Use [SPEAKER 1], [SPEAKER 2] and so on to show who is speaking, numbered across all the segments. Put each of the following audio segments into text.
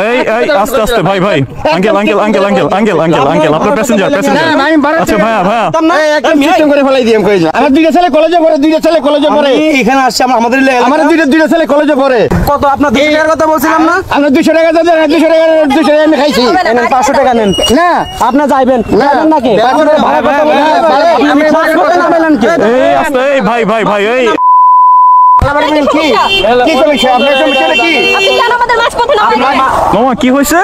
[SPEAKER 1] এই এই আস্তে আস্তে ভাই ভাই uncle uncle uncle uncle uncle uncle uncle আপনার প্যাসেঞ্জার প্যাসেঞ্জার আচ্ছা ভাইয়া ভাইয়া
[SPEAKER 2] একদম সিস্টেম করে ফেলাই দিই কই না আমার দুইটা ছেলে কলেজে পড়ে এখানে আসছে আমাদের দুইটা ছেলে কলেজে পড়ে
[SPEAKER 3] কত আপনার 200 টাকার কথা বলছিলাম না
[SPEAKER 2] আমরা 200 টাকা দেন 200 টাকা আমি খাইছি
[SPEAKER 3] নেন 500 টাকা নেন
[SPEAKER 2] না
[SPEAKER 3] আপনি যাইবেন নাকি
[SPEAKER 2] আমি নামেন কি
[SPEAKER 1] এই আস্তে এই ভাই ভাই ভাই এই
[SPEAKER 2] কি কইছে আপনার সমস্যা কি
[SPEAKER 4] আপনি কেন আমাদের মাঝপথে নামালেন?
[SPEAKER 1] মামা কি হয়েছে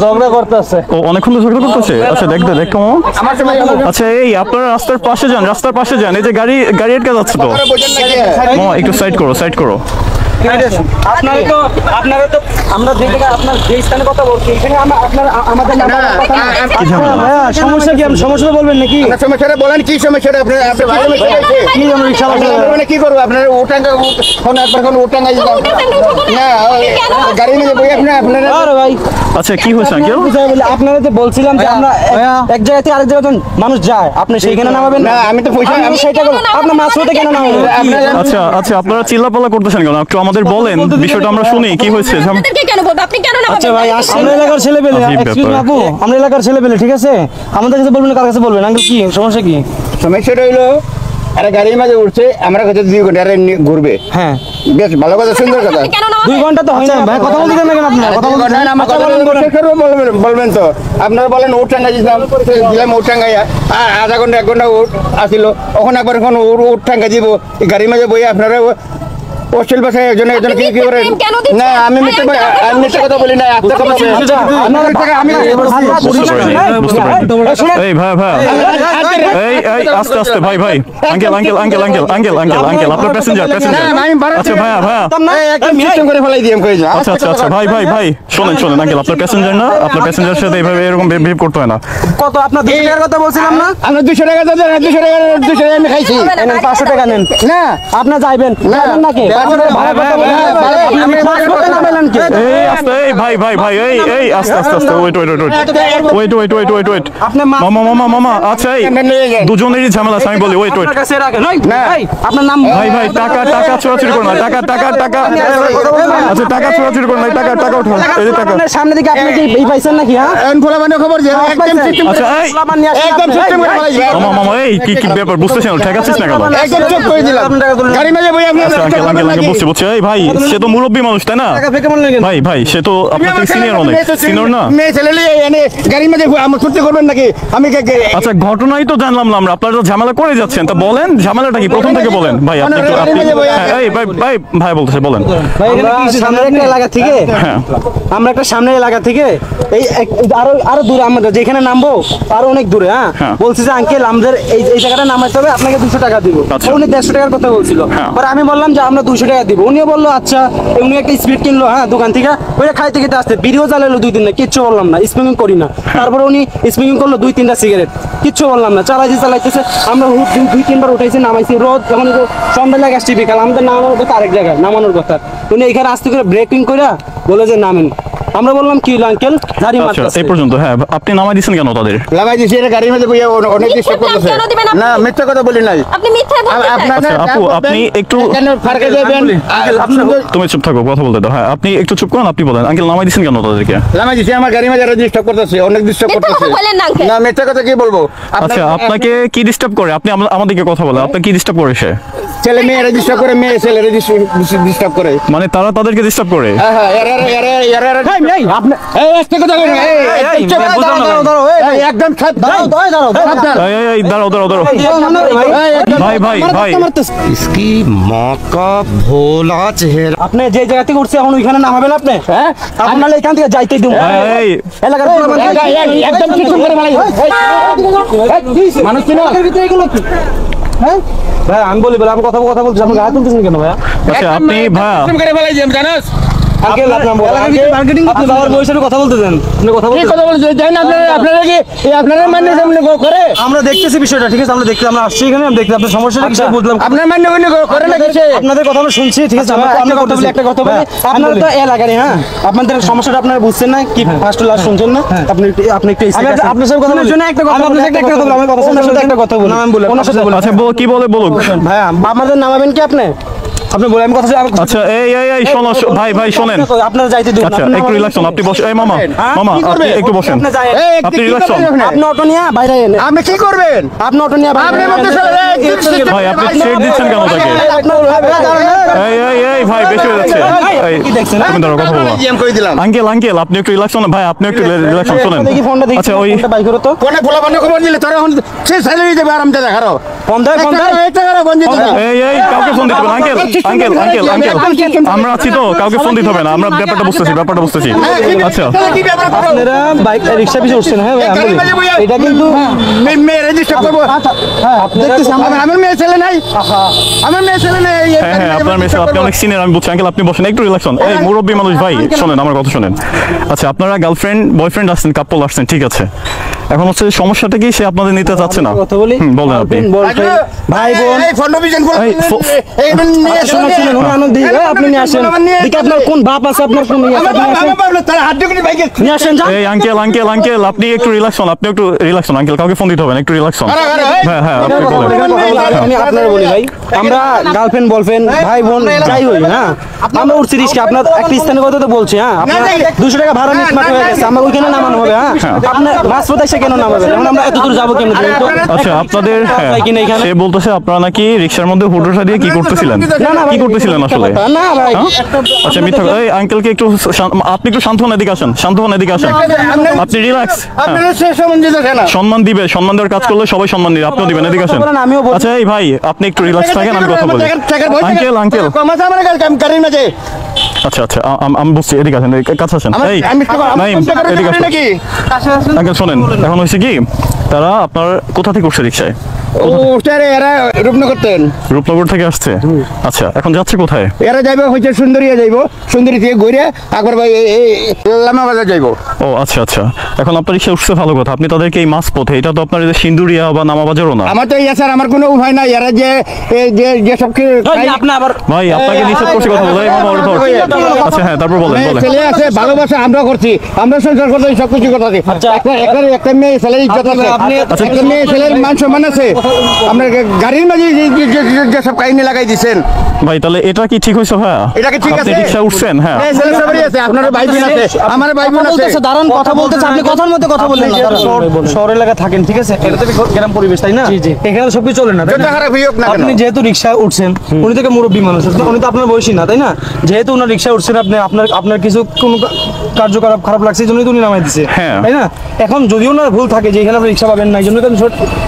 [SPEAKER 3] ঝগড়া করতেছে
[SPEAKER 1] ও অনেকক্ষণ ধরে ঝগড়া করতেছে আচ্ছা দেখতে দেখ মামা আচ্ছা এই আপনারা রাস্তার পাশে যান এই যে গাড়ি আটকে যাচ্ছে তো মামা একটু সাইড করো
[SPEAKER 3] আপনারা তো আমরা যে জায়গা আপনার যে স্থানে কথা বলছি এখানে আপনার আমাদের
[SPEAKER 1] কি ঝামেলা?
[SPEAKER 3] সমস্যা কি সমস্যা বলবেন নাকি
[SPEAKER 2] সমস্যাটা বলেন কি সমস্যাটা আপনার কি সমস্যা কি করব আপনার ওটাঙ্গা ফোন একবার কোন ওটাঙ্গা না গাড়ি নিয়ে বই আপনারা
[SPEAKER 3] আরে ভাই
[SPEAKER 1] আচ্ছা কি হয়েছে আঙ্কেল
[SPEAKER 3] আপনারা যে বলছিলাম যে আমরা এক জায়গা থেকে আরেক জায়গায় মানুষ যায় আপনি সেইখানে নামাবেন
[SPEAKER 2] না আমি তো পয়সা
[SPEAKER 3] আমি সেটা করব আপনার মাছরতে কেন নামাবেন
[SPEAKER 1] আচ্ছা আচ্ছা আপনারা চিল্লাপাল্লা করতেছেন কেন একটু আমাদের বলেন বিষয়টা আমরা শুনি কি হয়েছে
[SPEAKER 4] আপনাদেরকে কেন বলবো? আপনি কেন নামাবেন?
[SPEAKER 3] আচ্ছা ভাই আমরা এলাকার ছেলে পেলে
[SPEAKER 1] আজীব
[SPEAKER 3] এক্সকিউজ
[SPEAKER 1] ব্যাপার।
[SPEAKER 3] আপু আমরা এলাকার ছেলে পেলে ঠিক আছে আমাদের কাছে বলবেন না কার কাছে বলবেন আঙ্কেল কি সমস্যা কি
[SPEAKER 2] সমস্যাটা হইলো আরে গাড়ির মাঝে উঠছে আমরা কাছে 2 ঘন্টা আরে ঘুরবে
[SPEAKER 3] হ্যাঁ
[SPEAKER 2] বেশ ভালো কথা সুন্দর কথা
[SPEAKER 4] আপনি কেন নামাবেন?
[SPEAKER 3] 2 ঘন্টা তো হয় না ভাই কথা বলতে দেন না কেন আপনি কথা বলতে দেন
[SPEAKER 2] আমার কথা বলবেন তো আপনারা বলেন ওটাঙ্গা দিলাম ওটাঙ্গাইয়া আর আধা ঘন্টা 1 ঘন্টা আসিল ওখানে একবার এখন ওটাঙ্গা দিব গাড়ির মাঝে বই আপনারা হোস্টেল বাসায় একজন কি করে না আমি মিথ্যা কথা বলি না আপনার কথা আপনার টাকা আমি
[SPEAKER 1] এই ভাই ভাই এই এই আস্তে আস্তে ভাই ভাই uncle uncle uncle uncle uncle uncle uncle আপনার প্যাসেঞ্জার আচ্ছা ভাইয়া
[SPEAKER 2] একদম সিস্টেম করে ফেলাই দিই কই না
[SPEAKER 1] আচ্ছা আচ্ছা আচ্ছা ভাই ভাই ভাই শোনেন আঙ্কেল আপনার প্যাসেঞ্জার না আপনার প্যাসেঞ্জারের সাথে এইভাবে এরকম বিহেভ করতে হয় না
[SPEAKER 3] কত আপনার 200 টাকার কথা বলছিলাম না
[SPEAKER 2] আমরা 200 টাকা দেন 200 টাকা আমি খাইছি
[SPEAKER 3] নেন 500 টাকা নেন
[SPEAKER 2] না
[SPEAKER 3] আপনি যাইবেন নাকি
[SPEAKER 2] আমি মাঝপথে নামেন কি
[SPEAKER 1] এই আস্তে এই ভাই ভাই ভাই এই এই আস্তে আস্তে আস্তে ওয়েট
[SPEAKER 3] আপনি
[SPEAKER 1] মামা আচ্ছা এই দুজনেরই ঝামেলা আছে, আমি বলি ওয়েট
[SPEAKER 3] আপনার কাছে রাখেন আপনার নাম
[SPEAKER 1] ভাই ভাই টাকা চোরাচুরি করো না টাকা আচ্ছা টাকা চোরাচুরি করো না টাকা উঠাও এই যে টাকা
[SPEAKER 3] আপনার সামনে দিকে আপনি কি এই পাইছেন নাকি হ্যাঁ
[SPEAKER 2] এন ফলা মানে খবর যে একদম সিস্টেম
[SPEAKER 1] আচ্ছা এই
[SPEAKER 2] একদম সিস্টেম করে ফেলাই
[SPEAKER 1] মামা এই কি ব্যাপার বুঝতেছেন না ঠেকাচ্ছিস না কেন
[SPEAKER 2] একদম চুপ করে দিলাম গাড়ি মাঝে বই
[SPEAKER 1] আচ্ছা আঙ্কেল বুঝছি এই ভাই সে তো মুরব্বী মানুষ তাই না
[SPEAKER 3] টাকা ফেকে বললেন
[SPEAKER 1] ভাই সে তো আপনার থেকে সিনিয়র অনেক সিনিয়র না
[SPEAKER 2] মেয়ে ছেলে এনে গাড়ি মাঝে আমার ছুটতে করবেন নাকি আমি
[SPEAKER 1] আচ্ছা ঘটনাই তো জানলাম না আমরা আপনারা তো ঝামেলা করে যাচ্ছেন তা বলেন ঝামেলাটা কি প্রথম থেকে বলেন ভাই আপনি একটু এই ভাই বলতেছে বলেন
[SPEAKER 3] ভাই এখানে কি সামনের একটা এলাকা থেকে
[SPEAKER 1] হ্যাঁ
[SPEAKER 3] আমরা একটা সামনের এলাকা থেকে এই আরো দূরে আমরা যেখানে নামবো আরো অনেক দূরে হ্যাঁ বলছি যে আঙ্কেল আমাদের এই জায়গাটা নামাইতে হবে আপনাকে 200 টাকা দিব
[SPEAKER 1] আচ্ছা।
[SPEAKER 3] উনি 150 টাকার কথা বলছিল
[SPEAKER 1] হ্যাঁ।
[SPEAKER 3] পরে আমি বললাম যে আমরা 200 টাকা দিব উনিও বললো আচ্ছা উনি একটা স্পিড কিনলো হ্যাঁ দোকান থেকে ওইটা খাইতে খেতে আসতে ভিডিও চালালো 2 দিন না কিচ্ছু বললাম না স্মোকিং করি না তারপর উনি স্মোকিং করলো 2-3টা সিগারেট কিচ্ছু বললাম না চালাইতেছে আমরা 2-3 বার উঠাইছি নামাইছি রোদ যখন সন্ধ্যা লাগে আসছি বিকাল আমাদের নামানোর কথা আরেক জায়গায় নামানোর কথা উনি এখানে আসতে করে ব্রেকিং করে বলে যে নামেন আমরা বললাম কি আঙ্কেল গাড়ি
[SPEAKER 1] আচ্ছা
[SPEAKER 3] মারতেছে
[SPEAKER 1] এই পর্যন্ত হ্যাঁ আপনি নামাই দিয়েছেন কেন তাদের
[SPEAKER 2] লাগাই দিছি এটা গাড়ির মধ্যে বইয়া অনেক ডিস্টার্ব করতেছে
[SPEAKER 4] কেন দিবেন আপনি?
[SPEAKER 2] না মিথ্যা কথা বলি নাই
[SPEAKER 4] আপনি মিথ্যা বলতেছেন।
[SPEAKER 1] আচ্ছা আপু আপনি একটু
[SPEAKER 2] কেন ফারকে দেবেন
[SPEAKER 1] তুমি চুপ থাকো কথা বলতে দাও হ্যাঁ আপনি একটু চুপ করুন আপনি বলেন আঙ্কেল নামাই দিয়েছেন কেন তাদেরকে
[SPEAKER 2] লাগাই দিছি আমার গাড়ির মধ্যে ডিস্টার্ব করতেছে অনেক ডিস্টার্ব
[SPEAKER 4] মিথ্যা
[SPEAKER 2] করতেছে
[SPEAKER 4] কথা বলেন না, uncle।
[SPEAKER 2] না মিথ্যা কথা কি বলবো
[SPEAKER 1] আচ্ছা আপনাকে কি ডিস্টার্ব করে আপনি আমাদেরকে কথা বলেন আপনাকে কি ডিস্টার্ব করে সে
[SPEAKER 2] ছেলে মেয়ে ডিস্টার্ব করে মেয়ে ছেলে ডিস্টার্ব করে
[SPEAKER 1] মানে তারা তাদেরকে ডিস্টার্ব করে
[SPEAKER 2] হ্যাঁ হ্যাঁ আপনি এই একটা কথা বলুন একদম
[SPEAKER 1] এই দাঁড়াও ভাই
[SPEAKER 5] इसकी माँ का भोला चेहरा।
[SPEAKER 3] আপনি যে জায়গা থেকে উঠছে এখন ওইখানে নামাবেন আপনি হ্যাঁ আপনার এখান থেকে যাইতেই দিব
[SPEAKER 1] এই
[SPEAKER 3] এলাকার
[SPEAKER 2] একদম ঠিক করে ফেলাই মানুষ ছিল
[SPEAKER 3] হ্যাঁ ভাই আমি বলি বলে আমি কথা বলছি আপনি গায়ে তুলতেছেন কেন ভাই
[SPEAKER 1] আচ্ছা আপনি ভাইয়া
[SPEAKER 2] করে ফেলাই জানাস
[SPEAKER 3] আঙ্কেল মার্কেটিং আপনি বাবার বয়সের কথা বলতেছেন আপনি কথা
[SPEAKER 2] কি
[SPEAKER 3] বলতেছেন
[SPEAKER 2] কথা বলছেন জানেন আপনারা কি আপনারা মান্য সামনে করে
[SPEAKER 3] আমরা দেখতেছি বিষয়টা ঠিক আছে আমরা আসছি এখানে আমি দেখতে আপনার সমস্যাটা কি বুঝলাম
[SPEAKER 2] আপনার মান্য করে না কিছু
[SPEAKER 3] আপনাদের কথা আমরা শুনছি ঠিক আছে আমরা কথা বলি একটা কথা বলি আপনারা তো এলাকারই হ্যাঁ আপনাদের সমস্যাটা আপনারা বুঝছেন না কি ফার্স্ট লাস্ট শুনছেন না আপনি একটু আপনার সাথে কথা বলি শুনে একটা কথা আপনার সাথে একটা কথা বলি আমার কথা শুনে একটা কথা বলি আমি বলি ওনার সাথে বলি
[SPEAKER 1] আচ্ছা কি বলুক
[SPEAKER 3] ভাই আমাদের নামাবেন কি আপনি আপনি বলে আমি কথা
[SPEAKER 1] আচ্ছা এই শোনো ভাই শোনেন।
[SPEAKER 3] আপনারা যাইতে দিন
[SPEAKER 1] আচ্ছা একটু রিল্যাক্স হন, আপনি বসেন। এই মামা আপনি একটু বসেন, আপনি রিল্যাক্স হন।
[SPEAKER 3] আপনি অটো নিয়ে বাইরে এনে
[SPEAKER 2] আপনি কি করবেন?
[SPEAKER 3] আপনি অটো নিয়ে বাইরে
[SPEAKER 1] ভাই আপনি চেক দিচ্ছেন কেন তাকে? এই ভাই বেশি হয়ে যাচ্ছে। এই তুমি দাঁড়াও, কথা বলবো।
[SPEAKER 2] জিএম করে দিলাম।
[SPEAKER 1] আঙ্কেল আপনি একটু রিল্যাক্স হন ভাই, আপনি একটু রিল্যাক্স হন, শুনেন।
[SPEAKER 3] দেখি ফোনটা দেখি।
[SPEAKER 1] আচ্ছা ওই
[SPEAKER 3] ফোনটা বাই করো তো।
[SPEAKER 2] কোনে খোলা বন্ধ খবর দিলে তোরা এখন সে স্যালারি দেবে আরামতে দেখারো।
[SPEAKER 3] ফোন দেয়
[SPEAKER 2] এটা কারো বঞ্চিত না।
[SPEAKER 1] এই কাউকে ফোন দিতে হবে না। আঙ্কেল আমরা আছি তো, কাউকে ফোন দিতে হবে না। আমরা ব্যাপারটা বুঝতেছি। আচ্ছা
[SPEAKER 2] কি ব্যাপার করো?
[SPEAKER 3] আপনারা বাইক রিকশা পিছে উঠছেন, হ্যাঁ ভাই, আমি
[SPEAKER 2] গাড়ি
[SPEAKER 3] বলি।
[SPEAKER 2] বাজে বইয়া।
[SPEAKER 3] এটা কিন্তু
[SPEAKER 2] মেয়ে রেজিস্টার করবো।
[SPEAKER 3] হ্যাঁ আপনারা
[SPEAKER 2] আমার মেয়ে ছেলে নাই, আমার মেয়ে ছেলে নেই।
[SPEAKER 1] হ্যাঁ আপনার মেসেজ, আপনি অনেক সিনিয়র আমি বুঝছি। আঙ্কেল আপনি বসেন, একটু রিল্যাক্স হন। এই মুরব্বী মানুষ ভাই, শোনেন আমার কথা শোনেন। আচ্ছা আপনারা গার্লফ্রেন্ড বয়ফ্রেন্ড আসছেন, কাপল আসছেন, ঠিক আছে। এখন হচ্ছে সমস্যাটা কি, সে আপনাদের নিতে চাচ্ছে না।
[SPEAKER 3] কথা বলি।
[SPEAKER 1] বলেন আপনি।
[SPEAKER 3] ভাই বোন
[SPEAKER 2] এই ফোন ভিজন করে
[SPEAKER 1] এই
[SPEAKER 2] এই নিয়ে
[SPEAKER 3] শুনুন আনন্দ আপনি নিয়ে আসেন। দেখি আপনার কোন বাপ আছে, আপনার কোন ইয়ে আছে, আপনি নিয়ে আসেন।
[SPEAKER 2] তার হাত ঢুকে বাইকে
[SPEAKER 3] নিয়ে আসেন যা।
[SPEAKER 1] এই আঙ্কেল আপনি একটু রিল্যাক্স হন, আঙ্কেল কাউকে ফোন দিতে হবে না, একটু রিল্যাক্স হন। হ্যাঁ আপনি বলেন।
[SPEAKER 3] আমি আপনার বলি ভাই, আমরা গার্লফ্রেন্ড বয়ফ্রেন্ড ভাই বোন যাই হই, হ্যাঁ আমরা উঠছি রিস্কে। আপনার একটা স্থানের কথা তো বলছি, হ্যাঁ আপনার 200 টাকা ভাড়া মিটমাট হয়ে গেছে, আমরা ওইখানে নামানো হবে। হ্যাঁ আপনার মাঝপথে এসে কেন নামাবেন? এখন আমরা এত দূর যাবো কেমন?
[SPEAKER 1] আচ্ছা আপনাদের সে বলতেছে আপনারা নাকি রিক্সার মধ্যে হুডোসা দিয়ে কি করতেছিলেন? কি করতেছিলেন আসলে?
[SPEAKER 3] না ভাই,
[SPEAKER 1] আচ্ছা মিথ্যা। এই আঙ্কেলকে একটু আপনি একটু শান্ত হন, এদিকে আসেন। আপনি রিল্যাক্স।
[SPEAKER 2] আপনারা সে সম্বন্ধে না।
[SPEAKER 1] সম্মান দেওয়ার কাজ করলে সবাই সম্মান দিবে, আপনিও দিবেন, এদিকে আসেন।
[SPEAKER 3] আমিও বলছি।
[SPEAKER 1] আচ্ছা এই ভাই আপনি একটু রিল্যাক্স থাকেন, আমি কথা বলি। আঙ্কেল
[SPEAKER 2] কমাসা আমার গাড়ির মাঝে
[SPEAKER 1] আচ্ছা আমি বুঝছি, এদিকে আসেন, কাছে আসেন। এই
[SPEAKER 2] আমি
[SPEAKER 1] নাইম এদিকে আসেন।
[SPEAKER 2] নাকি
[SPEAKER 1] আঙ্কেল শোনেন, এখন হয়েছে কি, তারা আপনার কোথা থেকে উঠছে রিক্সায়?
[SPEAKER 2] ও স্যার এরা রূপনগর
[SPEAKER 1] রূপনগর থেকে আসছে। আচ্ছা এখন যাচ্ছে কোথায়?
[SPEAKER 2] এরা যাইবে হচ্ছে সুন্দরিয়া যাইবো, সুন্দরী থেকে ঘুরে একবার ভাই লামা বাজার যাইবো।
[SPEAKER 1] ও আচ্ছা এখন আপনার রিক্সা উঠছে ভালো কথা, আপনি তাদেরকে এই মাছ পথে, এটা তো আপনার এই যে সিন্দুরিয়া বা নামাবাজারও না।
[SPEAKER 2] আমার তো ইয়া স্যার, আমার কোনো উপায় নাই। এরা যে সব
[SPEAKER 3] আপনি আবার
[SPEAKER 1] ভাই আপনাকে নিষেধ করছি কথা বলে। আচ্ছা হ্যাঁ তারপর বলেন।
[SPEAKER 2] ছেলে আছে, ভালোবাসা আমরা করছি, আমরা সংসার করতে সব কিছু করতে। একটা মেয়ে ছেলের ইজ্জত আছে, একটা মেয়ে ছেলের মান সম্মান আছে। আপনার গাড়ির মাঝে যে সব কাহিনী লাগাই দিচ্ছেন
[SPEAKER 1] ভাই, তাহলে এটা কি ঠিক হয়েছে ভাইয়া?
[SPEAKER 2] এটা কি ঠিক
[SPEAKER 1] আপনি
[SPEAKER 2] আছে?
[SPEAKER 1] রিক্সা উঠছেন? হ্যাঁ
[SPEAKER 2] ছেলে সবারই আছে, আপনার ভাই বোন আছে, আমার ভাই বোন আছে।
[SPEAKER 3] দাঁড়ান, কথা বলতেছে, আপনি কথার মধ্যে কথা বললেন না। শহর এলাকা থাকেন, ঠিক আছে, এটা তো গ্রাম পরিবেশ, তাই না? এখানে সবকিছু চলে না, তাই
[SPEAKER 2] যত
[SPEAKER 3] না?
[SPEAKER 2] খারাপ হোক না কেন।
[SPEAKER 3] আপনি যেহেতু রিক্সা উঠছেন, উনি থেকে মুরব্বী মানুষ, উনি তো আপনার বয়সী না, তাই না? যেহেতু উনার রিক্সা উঠছেন, আপনার কিছু কোনো কার্যকলাপ খারাপ লাগছে, এই জন্যই তো উনি নামাই দিচ্ছে,
[SPEAKER 1] হ্যাঁ।
[SPEAKER 3] তাই না? এখন যদিও ওনার ভুল থাকে যে এখানে আপনি রিক্সা পাবেন না, এই জন্য তো আমি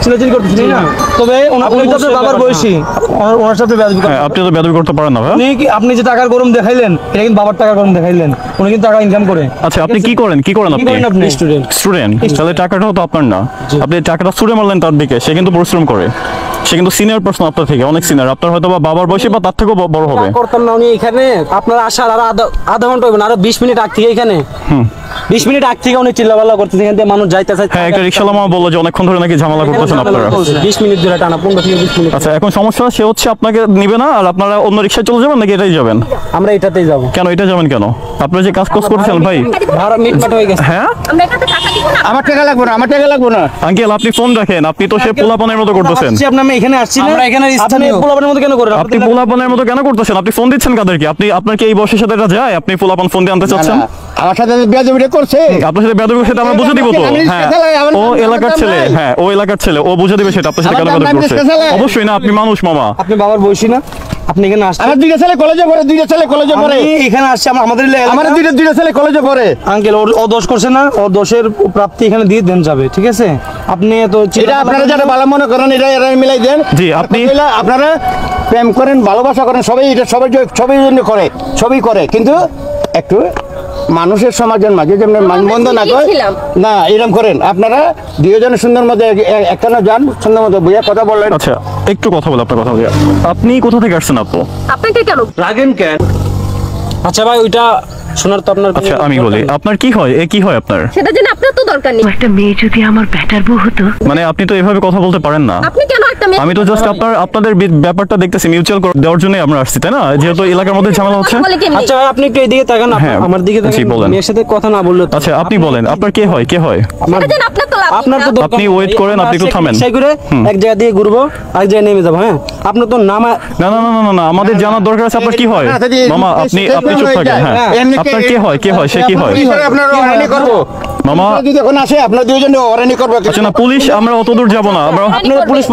[SPEAKER 3] চিল্লাচিল্লি করতেছি, তাই না? তবে উনি তো আপনার বাবার বয়সী, ওনার সাথে বেয়াদবি
[SPEAKER 1] হ্যাঁ, আপনি তো বেয়াদবি করতে পারেন না ভাই।
[SPEAKER 3] আপনি যে টাকার গরম দেখাইলেন, এটা কিন্তু বাবার টাকার গরম দেখাইলেন। উনি কিন্তু টাকা ইনকাম করে।
[SPEAKER 1] আচ্ছা আপনি কি করেন আপনি? স্টুডেন্ট। তাহলে টাকাটাও তো আপনার না, আপনি টাকাটা ছুড়ে মারলেন তার দিকে। সে কিন্তু পরিশ্রম করে, সে কিন্তু সিনিয়র পার্সন আপনার থেকে, অনেক সিনিয়র। আপনার হয়তো বা বাবার বয়সী বা তার থেকেও বড় হবে।
[SPEAKER 3] করতাম না, উনি এখানে আপনার আসার আর আধা ঘন্টা হবে না, আরো 20 মিনিট আগ থেকে এখানে 20 মিনিট আগ থেকে উনি চিল্লাপাল্লা করতেছে, এখান থেকে মানুষ যাইতেছে।
[SPEAKER 1] হ্যাঁ একটা রিক্সাওয়ালা বললো যে অনেকক্ষণ ধরে নাকি ঝামেলা করতেছেন আপনারা।
[SPEAKER 3] 20 মিনিট ধরে টানা, 15 থেকে 20 মিনিট।
[SPEAKER 1] আচ্ছা এখন সমস্যা সে হচ্ছে আপনাকে নিবে না, আর আপনারা অন্য রিক্সায় চলে যাবেন নাকি এটাই যাবেন?
[SPEAKER 3] আমরা এটাতেই যাবো।
[SPEAKER 1] কেন এটা যাবেন কেন? আপনারা যে কাজ করছেন ভাই।
[SPEAKER 3] ভাড়া মিটমাট হয়ে গেছে।
[SPEAKER 1] হ্যাঁ
[SPEAKER 4] আমরা এটাতে টাকা দিব না।
[SPEAKER 2] আমার টাকা লাগবো না।
[SPEAKER 1] আঙ্কেল আপনি ফোন রাখেন, আপনি তো সে পোলাপানের মতো করতেছেন।
[SPEAKER 3] আসছি, আপনি আমি এখানে আসছি না, আমরা এখানে স্থানীয় পোলাপানের মতো কেন করেন?
[SPEAKER 1] আপনি পোলাপানের মতো কেন করতেছেন? আপনি ফোন দিচ্ছেন কাদেরকে? আপনার কি এই বয়সের সাথে এটা যায়? আপনি পোলাপান ফোন দিয়ে আনতে চাচ্ছেন?
[SPEAKER 2] আমার সাথে বেয়াদবি করছে।
[SPEAKER 1] আপনার সাথে বেয়াদবি সেটা আমরা বুঝে দিব তো। হ্যাঁ ও এলাকার ছেলে, হ্যাঁ ও এলাকার ছেলে, ও বুঝে দিবে সেটা আপনার সাথে কেন বেয়াদবি করছে। অবশ্যই না, আপনি মানুষ মামা।
[SPEAKER 3] আপনি বাবার বয়সী না? আপনি এখানে আসছেন।
[SPEAKER 2] আমার দুইটা ছেলে কলেজে পড়ে,
[SPEAKER 3] আমি এখানে আসছি, আমাদের
[SPEAKER 2] আমার দুইটা ছেলে কলেজে পড়ে।
[SPEAKER 3] আঙ্কেল ও দোষ করছে না, ও দোষের প্রাপ্তি এখানে দিয়ে দেন যাবে, ঠিক আছে? আপনি তো
[SPEAKER 2] এটা আপনারা যারা ভালো মনে করেন, এটা মিলাই দেন।
[SPEAKER 1] জি,
[SPEAKER 2] আপনারা প্রেম করেন, ভালোবাসা করেন, সবাই এটা সবাই জন্য করে, সবই করে, কিন্তু একটু মানুষের সমাজের মাঝে যেমন মানবন্ধ না করে না, এরকম করেন। আপনারা দুজনের সুন্দর মধ্যে একখানা যান, সুন্দর মতো বইয়া কথা বললেন।
[SPEAKER 1] আচ্ছা একটু কথা বলে আপনার কথা বলি। আপনি কোথা থেকে আসছেন আপু?
[SPEAKER 4] আপনাকে কেন
[SPEAKER 3] রাগেন কেন? আচ্ছা ভাই, ওইটা শোনার তো আপনার।
[SPEAKER 1] আচ্ছা আমি বলি, আপনার কি হয়? কি হয় আপনার?
[SPEAKER 4] সেটা জেনে আপনার তো দরকার নেই।
[SPEAKER 6] একটা মেয়ে যদি আমার ব্যাটার বউ হতো।
[SPEAKER 1] মানে আপনি তো এভাবে কথা বলতে পারেন না।
[SPEAKER 4] আপনি কেন একটা
[SPEAKER 1] আমি তো জাস্ট আপনাদের ব্যাপারটা দেখতেছি মিউচুয়াল দেওয়ার জন্য আমরা আসছি তাই না, যেহেতু এলাকার মধ্যে ঝামেলা হচ্ছে।
[SPEAKER 3] আচ্ছা ভাই আপনি একটু এদিকে তাকান,
[SPEAKER 1] হ্যাঁ,
[SPEAKER 3] আমার দিকে
[SPEAKER 1] জি,
[SPEAKER 3] তাকান,
[SPEAKER 1] বলেন।
[SPEAKER 3] মেয়ের সাথে কথা না বললে তো।
[SPEAKER 1] আচ্ছা আপনি বলেন আপনার কে হয়, কে হয়?
[SPEAKER 4] আপনার তো লাভ
[SPEAKER 3] আপনার তো
[SPEAKER 1] আপনি wait করেন, আপনি একটু থামেন।
[SPEAKER 3] সেই করে এক জায়গা দিয়ে ঘুরবো আরেক জায়গায় নেমে যাবো। হ্যাঁ আপনার তো নামা
[SPEAKER 1] না না না না না না, আমাদের জানার দরকার আছে আপনার কি হয়। মামা আপনি চুপ থাকেন। হ্যাঁ, আপনার কে হয়, কে হয়, সে কি হয়?
[SPEAKER 2] আপনার ওরানি করবো
[SPEAKER 1] মামা
[SPEAKER 2] যদি এখন আসে আপনার দুইজনে ওরানি করবো।
[SPEAKER 1] আচ্ছা না, পুলিশ আমরা অত দূর যাবো না আমরা।
[SPEAKER 3] আপনার পুলিশ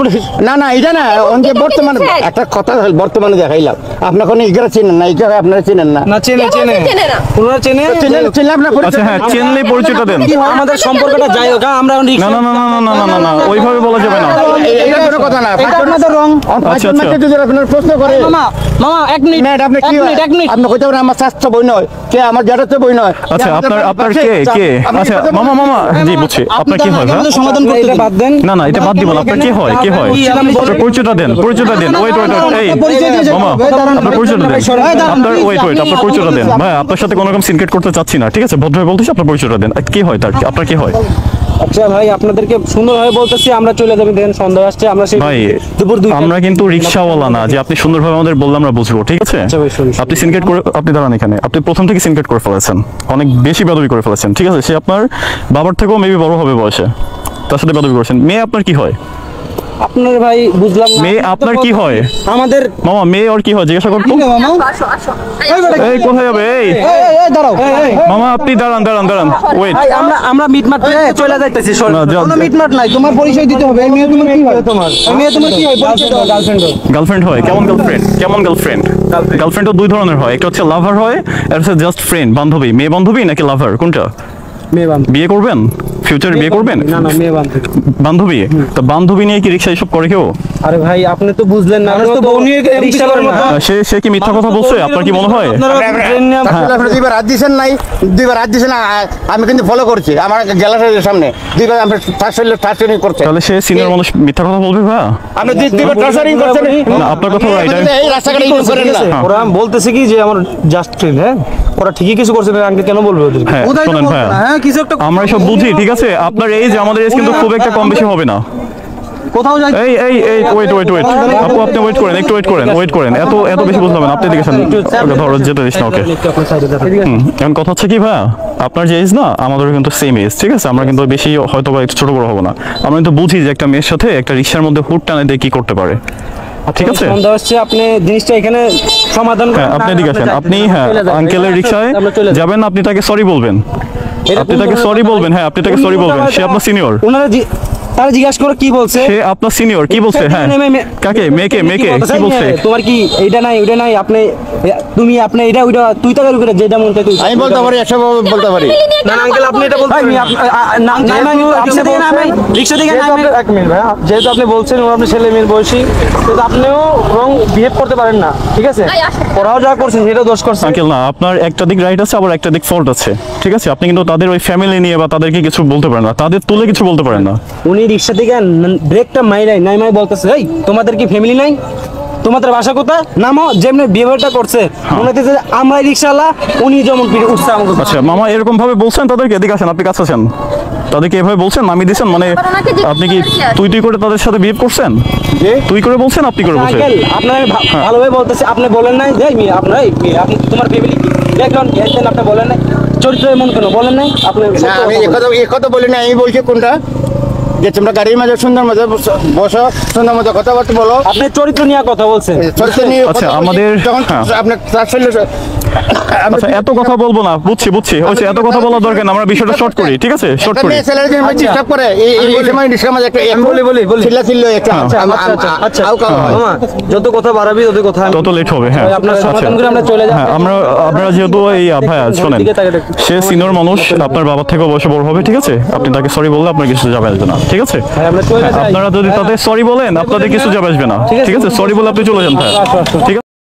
[SPEAKER 2] না না এটা না যে বর্তমানে একটা কথা বর্তমানে দেখাইলাম আপনার কোনো ইগরা চিনেন না, ইগরা আপনারা চিনেন না।
[SPEAKER 3] না চেনে চেনে
[SPEAKER 4] চেনে না।
[SPEAKER 3] ওনারা চেনে
[SPEAKER 2] চিনলে আপনার
[SPEAKER 1] আচ্ছা হ্যাঁ, চেনলে পরিচয়টা দেন।
[SPEAKER 3] আমাদের সম্পর্কটা যাই হোক, হ্যাঁ, আমরা এখন
[SPEAKER 1] না
[SPEAKER 3] রিক্সা
[SPEAKER 1] না না না না না না না, ওইভাবে বলা যাবে না।
[SPEAKER 2] এটা কোনো কথা না।
[SPEAKER 3] এটা আপনাদের রং।
[SPEAKER 1] আচ্ছা, আচ্ছা।
[SPEAKER 2] যদি আপনার প্রশ্ন করে
[SPEAKER 3] মামা মামা এক মিনিট
[SPEAKER 2] না এটা আপনি কি হয়?
[SPEAKER 3] এক মিনিট
[SPEAKER 2] আপনি কইতে পারেন আমার স্বাস্থ্য বই নয়, কে আমার জ্যাঠাতো বই নয়।
[SPEAKER 1] আচ্ছা আপনার কে আচ্ছা মামা মামা জি বুঝছি, আপনার কি হয়? হ্যাঁ
[SPEAKER 3] সমাধান করতে এটা বাদ দেন।
[SPEAKER 1] না না, এটা বাদ দিব না। আপনার কি হয়, কে হয়? আপনার পরিচয়টা দেন, পরিচয়টা দেন। ওয়েট ওয়েট এই মামা, আপনার পরিচয়টা দেন। আপনার ওয়েট আপনার পরিচয়টা দেন। ভাই আপনার সাথে কোনো রকম সিনক্রেট করতে চাচ্ছি না, ঠিক আছে? ভদ্রভাবে বলতেছি, আপনার পরিচয়টা দেন। কি হয় তার, আপনার কি হয়?
[SPEAKER 3] আচ্ছা ভাই আপনাদেরকে সুন্দরভাবে বলতেছি আমরা চলে যাবেন, দেখেন সন্ধ্যা আসছে, আমরা সেই
[SPEAKER 1] ভাই
[SPEAKER 3] দুপুর 2টা
[SPEAKER 1] আমরা কিন্তু রিক্সাওয়ালা না যে আপনি সুন্দরভাবে আমাদের বললে আমরা বুঝবো, ঠিক আছে?
[SPEAKER 3] আচ্ছা ভাই, শুনুন।
[SPEAKER 1] আপনি সিনক্রেট করে, আপনি দাঁড়ান এখানে, আপনি প্রথম থেকে সিনক্রেট করে ফেলেছেন, অনেক বেশি বেদবি করে ফেলেছেন, ঠিক আছে? সে আপনার বাবার থেকেও মেবি বড় হবে বয়সে, তার সাথে বেদবি করেছেন। মেয়ে আপনার কি হয়?
[SPEAKER 3] আপনার ভাই বুঝলাম না।
[SPEAKER 1] মেয়ে আপনার কি হয়?
[SPEAKER 3] আমাদের
[SPEAKER 1] মামা মেয়ে ওর কি হয় জিজ্ঞাসা করতো।
[SPEAKER 4] আসো আসো
[SPEAKER 1] এই কোথায় যাবে? এই
[SPEAKER 3] দাঁড়াও
[SPEAKER 1] মামা আপনি দাঁড়ান দাঁড়ান দাঁড়ান, ওয়েট।
[SPEAKER 3] আমরা মিটমাট চলে যাইতেছি।
[SPEAKER 1] না, যাও।
[SPEAKER 3] কোনো মিটমাট নাই, তোমার পরিচয় দিতে হবে। এই মেয়ে তোমার কি হয়? তোমার এই মেয়ে তোমার কি হয়? গার্লফ্রেন্ড।
[SPEAKER 1] গার্লফ্রেন্ড হয়? কেমন গার্লফ্রেন্ড? কেমন গার্লফ্রেন্ড? গার্লফ্রেন্ড তো দুই ধরনের হয়, একটা হচ্ছে লাভার হয়, আর হচ্ছে জাস্ট ফ্রেন্ড, বান্ধবী। মেয়ে বান্ধবী নাকি লাভার, কোনটা?
[SPEAKER 3] মেয়ে বান্ধবী।
[SPEAKER 1] বিয়ে করবেন ফিউচারে, বিয়ে করবেন?
[SPEAKER 3] না না মেয়ে বান্ধবী।
[SPEAKER 1] বান্ধবী? তো বান্ধবী নিয়ে কি রিক্সা এসব করে কেউ?
[SPEAKER 3] আরে ভাই আপনি তো বুঝলেন না, আমরা তো বউ নিয়ে রিকশা করার মতো।
[SPEAKER 1] সে কি মিথ্যা কথা বলছে? আপনার কি মনে হয়?
[SPEAKER 2] আপনি দুইবার হাত দিয়েছেন নাই, দুইবার হাত দিয়েছেন, আমি কিন্তু ফলো করছি আমার গ্যালারির সামনে দুইবার আপনি টার্চারিং করছেন।
[SPEAKER 1] তাহলে সে সিনিয়র মানুষ মিথ্যা কথা বলবে ভাই?
[SPEAKER 2] আপনি দুইবার টার্চারিং করছেন।
[SPEAKER 1] না আপনার কথা রাইট।
[SPEAKER 2] এই রাস্তাঘাটে ইউজ করেন না।
[SPEAKER 3] ওরা বলতেছে কি যে আমার জাস্ট ফ্রেন্ড। হ্যাঁ ওরা ঠিকই কিছু করছে, আঙ্কেল কেন বলবে ওদের?
[SPEAKER 1] হ্যাঁ শোনেন ভাইয়া,
[SPEAKER 3] হ্যাঁ কিছু একটা
[SPEAKER 1] আমরা সব বুঝি, ঠিক আছে? আপনার এজ আমাদের এজ কিন্তু খুব একটা কম বেশি হবে না।
[SPEAKER 3] কোথাও যাই।
[SPEAKER 1] এই এই এই ওয়েট আপু, আপনি ওয়েট করেন, একটু ওয়েট করেন। এত বেশি বুঝতে হবে না, আপনি দেখেছেন ধরো যেতে দিস না ওকে। এখন কথা হচ্ছে কি ভাইয়া, আপনার যে এজ না আমাদের কিন্তু সেম এজ, ঠিক আছে? আমরা কিন্তু বেশি হয়তো বা একটু ছোট বড় হবো না। আমরা কিন্তু বুঝি যে একটা মেয়ের সাথে একটা রিক্সার মধ্যে হুড টানে দিয়ে কি করতে পারে, ঠিক আছে?
[SPEAKER 3] সন্ধ্যা হচ্ছে, আপনি জিনিসটা এখানে সমাধান
[SPEAKER 1] হ্যাঁ আপনি ঠিক আছেন, আপনি হ্যাঁ আঙ্কেলের রিক্সায় যাবেন, আপনি তাকে সরি বলবেন, আপনি তাকে সরি বলবেন। হ্যাঁ আপনি তাকে সরি বলবেন, সে আপনার সিনিয়র।
[SPEAKER 3] ওনারা তারা জিজ্ঞাসা করে কি বলছে?
[SPEAKER 1] সে আপনার সিনিয়র, কি বলছে? হ্যাঁ কাকে? মেয়েকে কি বলছে?
[SPEAKER 3] তোমার কি এইটা নাই ওইটা নাই, আপনি তুমি আপনি এটা ওইটা তুই তাকে করে যেটা মন চায় তুই।
[SPEAKER 2] আমি বলতে পারি, এসব বলতে পারি।
[SPEAKER 3] না আঙ্কেল আপনি এটা বলতে রিক্সা থেকে এক মিনিট ভাই, যেহেতু আপনি বলছেন আপনি ছেলে মেয়ের বয়সী, কিন্তু আপনিও রং বিহেভ করতে পারেন না, ঠিক আছে? ওরাও যা করছেন সেটা দোষ করছে।
[SPEAKER 1] আঙ্কেল না, আপনার একটা দিক রাইট আছে, আবার একটা দিক ফল্ট আছে, ঠিক আছে? আপনি কিন্তু তাদের ওই ফ্যামিলি নিয়ে বা তাদেরকে কিছু বলতে পারেন না, তাদের তুলে কিছু বলতে পারেন না।
[SPEAKER 3] উনি রিক্সা থেকে ব্রেকটা নাই বলতেছে, এই তোমাদের কি ফ্যামিলি নাই? তোমাদের বাসা কোথায়? নামো। যেমনি বিহেভিয়ারটা করছে মনে হচ্ছে যে আমরা রিক্সাওয়ালা, উনি যেমন উঠছে আমাকে।
[SPEAKER 1] আচ্ছা মামা এরকম ভাবে বলছেন তাদেরকে? এদিকে আসেন, আপনি কাছে আছেন, তাদেরকে এভাবে বলছেন, নামিয়ে দিয়েছেন, মানে আপনি কি তুই করে তাদের সাথে বিহেভ করছেন? তুই করে বলছেন, আপনি করে বলছেন?
[SPEAKER 3] আঙ্কেল আপনার ভালোভাবে বলতেছে, আপনি বলেন নাই যে মেয়ে আপনার আপনি তোমার ফ্যামিলি ব্যাকগ্রাউন্ড গেছেন, আপনি বলেন নাই চরিত্র এমন কেন বলেন নাই? আপনি
[SPEAKER 2] না আমি কথা বলি না, আমি বলছি কোনটা যে তোমরা গাড়ির মাঝে সুন্দর মধ্যে বসো, সুন্দর মধ্যে কথাবার্তা বলো।
[SPEAKER 3] আপনি চরিত্র নিয়ে কথা বলছেন।
[SPEAKER 2] চরিত্র নিয়ে
[SPEAKER 1] আচ্ছা,
[SPEAKER 2] কথা বলছি,
[SPEAKER 1] আমাদের-
[SPEAKER 2] যখন
[SPEAKER 1] হ্যাঁ।
[SPEAKER 2] আপনার
[SPEAKER 1] আচ্ছা এত কথা বলবো না, বুঝছি হচ্ছে, এত কথা বলার দরকার না, আমরা বিষয়টা শর্ট করি, ঠিক আছে? শর্ট করি।
[SPEAKER 2] ডিস্টার্ব করে এই সময় রিক্সার মাঝে একটা
[SPEAKER 3] বলি
[SPEAKER 2] চিল্লা একটা
[SPEAKER 3] আচ্ছা
[SPEAKER 2] আচ্ছা
[SPEAKER 3] যত কথা বাড়াবি তত কথা
[SPEAKER 1] তত লেট হবে। হ্যাঁ
[SPEAKER 3] আপনার
[SPEAKER 1] আচ্ছা
[SPEAKER 3] সমাধান করে আমরা চলে যাই।
[SPEAKER 1] হ্যাঁ আপনারা যেহেতু এই ভাইয়া শোনেন, সে সিনিয়র মানুষ, আপনার বাবার থেকেও বয়সে বড় হবে, ঠিক আছে? আপনি তাকে সরি বললে আপনার কিছু যাবে আসবে না, ঠিক আছে?
[SPEAKER 3] ভাই আমরা চলে যাই।
[SPEAKER 1] আপনারা যদি তাদের সরি বলেন আপনাদের কিছু যাবে আসবে না, ঠিক আছে? সরি বলে আপনি চলে যান ভাই, ঠিক আছে?